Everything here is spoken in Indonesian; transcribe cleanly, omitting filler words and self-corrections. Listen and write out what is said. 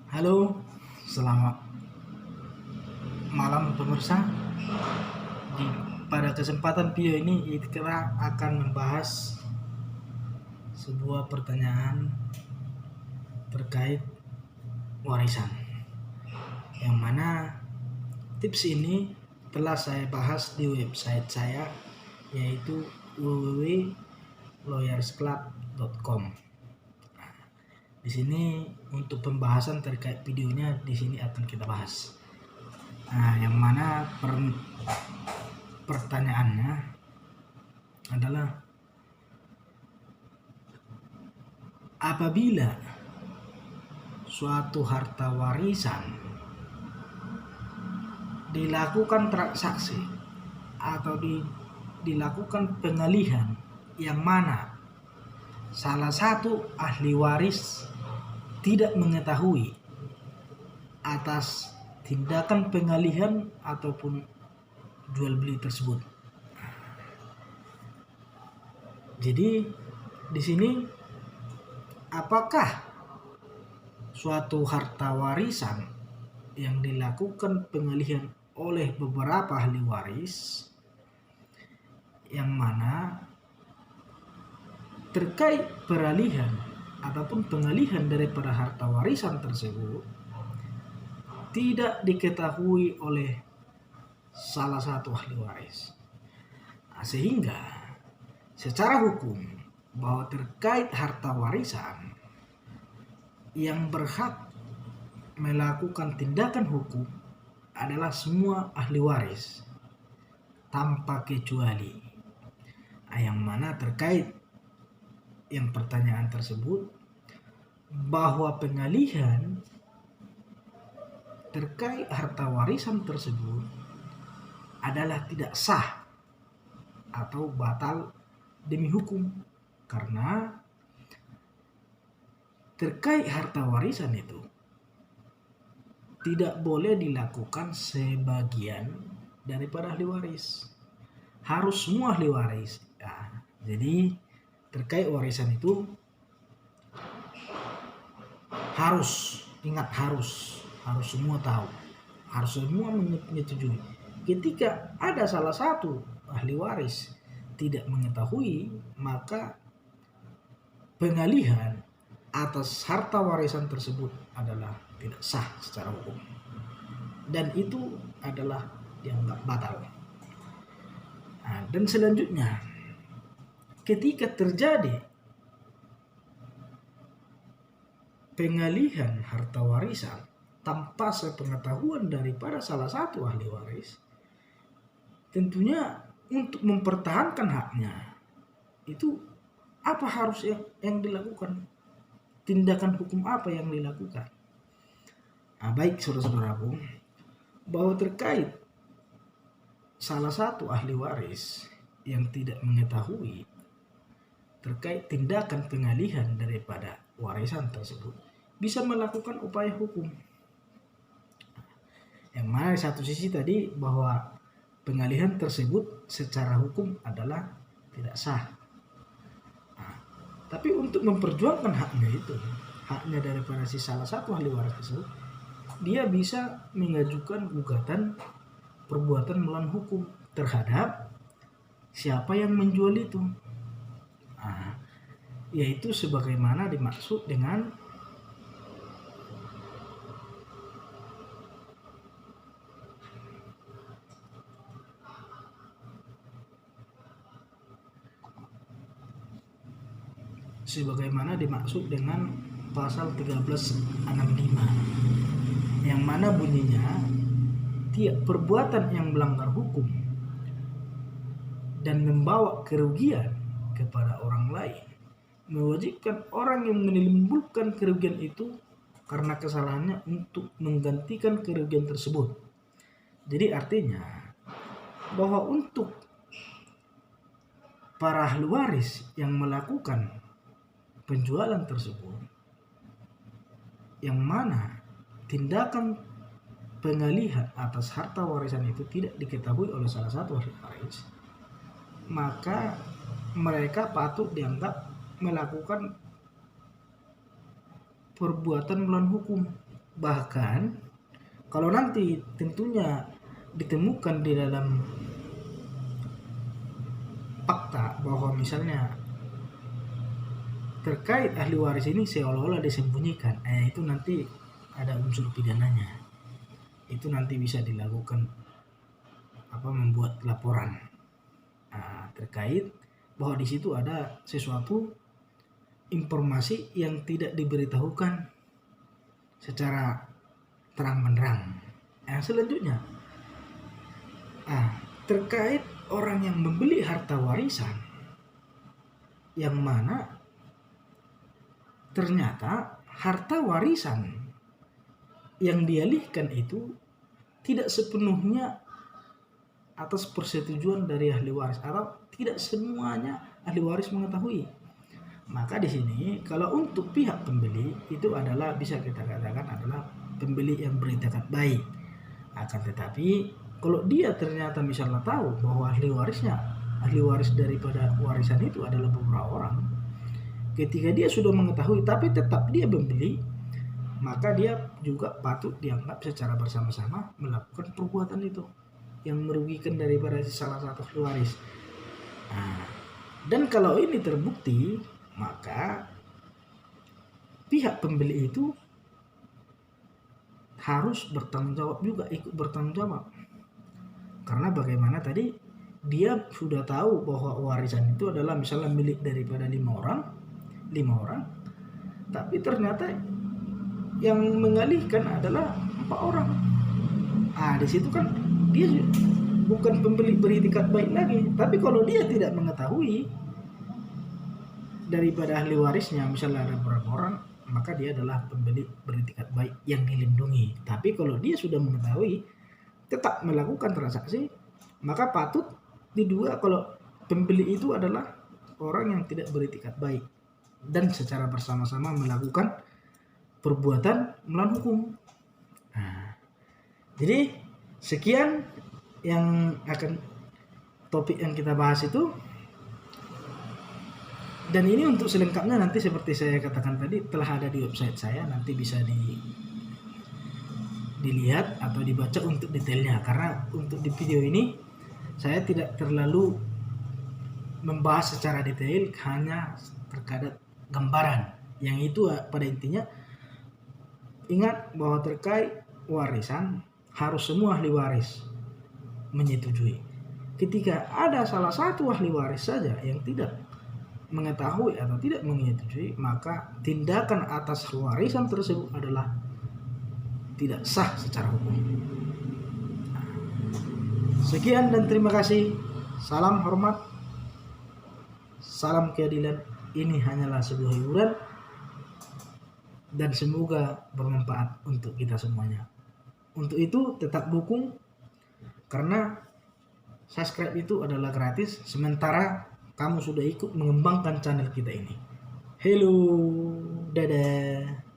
Halo, selamat malam pemirsa. Di pada kesempatan video ini kita akan membahas sebuah pertanyaan terkait warisan, yang mana tips ini telah saya bahas di website saya, yaitu www.lawyersclub.com. Di sini untuk pembahasan terkait videonya di sini akan kita bahas. Yang mana pertanyaannya adalah, apabila suatu harta warisan dilakukan transaksi atau dilakukan pengalihan yang mana salah satu ahli waris tidak mengetahui atas tindakan pengalihan ataupun jual beli tersebut. Jadi di sini, apakah suatu harta warisan yang dilakukan pengalihan oleh beberapa ahli waris yang mana terkait peralihan ataupun pengalihan daripada harta warisan tersebut tidak diketahui oleh salah satu ahli waris, sehingga secara hukum bahwa terkait harta warisan yang berhak melakukan tindakan hukum adalah semua ahli waris tanpa kecuali. Yang mana terkait yang pertanyaan tersebut, bahwa pengalihan terkait harta warisan tersebut adalah tidak sah atau batal demi hukum, karena terkait harta warisan itu tidak boleh dilakukan sebagian daripada ahli waris, harus semua ahli waris. Jadi terkait warisan itu harus semua tahu, harus semua menyetujui. Ketika ada salah satu ahli waris tidak mengetahui, maka pengalihan atas harta warisan tersebut adalah tidak sah secara hukum, dan itu adalah dianggap batal. Dan selanjutnya, ketika terjadi pengalihan harta warisan tanpa sepengetahuan daripada salah satu ahli waris, tentunya untuk mempertahankan haknya itu apa harus yang dilakukan, tindakan hukum apa yang dilakukan. Baik saudara-saudaraku, bahwa terkait salah satu ahli waris yang tidak mengetahui terkait tindakan pengalihan daripada warisan tersebut, bisa melakukan upaya hukum. Yang mana di satu sisi tadi bahwa pengalihan tersebut secara hukum adalah tidak sah. Tapi untuk memperjuangkan haknya daripada si salah satu ahli waris tersebut, dia bisa mengajukan gugatan perbuatan melawan hukum terhadap siapa yang menjual itu. Yaitu sebagaimana dimaksud dengan pasal 1365, yang mana bunyinya, tiap perbuatan yang melanggar hukum dan membawa kerugian kepada orang lain mewajibkan orang yang menimbulkan kerugian itu karena kesalahannya untuk menggantikan kerugian tersebut. Jadi artinya bahwa untuk para ahli waris yang melakukan penjualan tersebut, yang mana tindakan pengalihan atas harta warisan itu tidak diketahui oleh salah satu ahli waris, maka mereka patut dianggap melakukan perbuatan melawan hukum, Bahkan kalau nanti tentunya ditemukan di dalam fakta bahwa misalnya terkait ahli waris ini seolah-olah disembunyikan, itu nanti ada unsur pidananya. Itu nanti bisa dilakukan membuat laporan terkait bahwa di situ ada sesuatu informasi yang tidak diberitahukan secara terang menerang. Selanjutnya terkait orang yang membeli harta warisan yang mana ternyata harta warisan yang dialihkan itu tidak sepenuhnya atas persetujuan dari ahli waris atau tidak semuanya ahli waris mengetahui. Maka di sini kalau untuk pihak pembeli itu adalah bisa kita katakan adalah pembeli yang bertekad baik. Akan tetapi kalau dia ternyata misalnya tahu bahwa ahli waris daripada warisan itu adalah beberapa orang, ketika dia sudah mengetahui tapi tetap dia membeli, maka dia juga patut dianggap secara bersama-sama melakukan perbuatan itu yang merugikan daripada salah satu ahli waris. Dan kalau ini terbukti, maka pihak pembeli itu harus bertanggung jawab juga, ikut bertanggung jawab. Karena bagaimana tadi dia sudah tahu bahwa warisan itu adalah misalnya milik daripada 5 orang, tapi ternyata yang mengalihkan adalah 4 orang. Di situ kan dia bukan pembeli beritikat baik lagi. Tapi kalau dia tidak mengetahui daripada ahli warisnya misalnya ada beberapa orang, maka dia adalah pembeli beritikat baik yang dilindungi. Tapi kalau dia sudah mengetahui tetap melakukan transaksi, maka patut diduga kalau pembeli itu adalah orang yang tidak beritikat baik dan secara bersama-sama melakukan perbuatan melawan hukum. Jadi sekian yang akan topik yang kita bahas itu. Dan ini untuk selengkapnya nanti seperti saya katakan tadi telah ada di website saya, nanti bisa dilihat atau dibaca untuk detailnya. Karena untuk di video ini saya tidak terlalu membahas secara detail, hanya terkadang gambaran yang itu pada intinya. Ingat bahwa terkait warisan harus semua ahli waris menyetujui. Ketika ada salah satu ahli waris saja yang tidak mengetahui atau tidak menyetujui, maka tindakan atas warisan tersebut adalah tidak sah secara hukum. Sekian dan terima kasih. Salam hormat, salam keadilan. Ini hanyalah sebuah hiburan dan semoga bermanfaat untuk kita semuanya. Untuk itu tetap dukung, karena subscribe itu adalah gratis sementara kamu sudah ikut mengembangkan channel kita ini. Hello, dadah.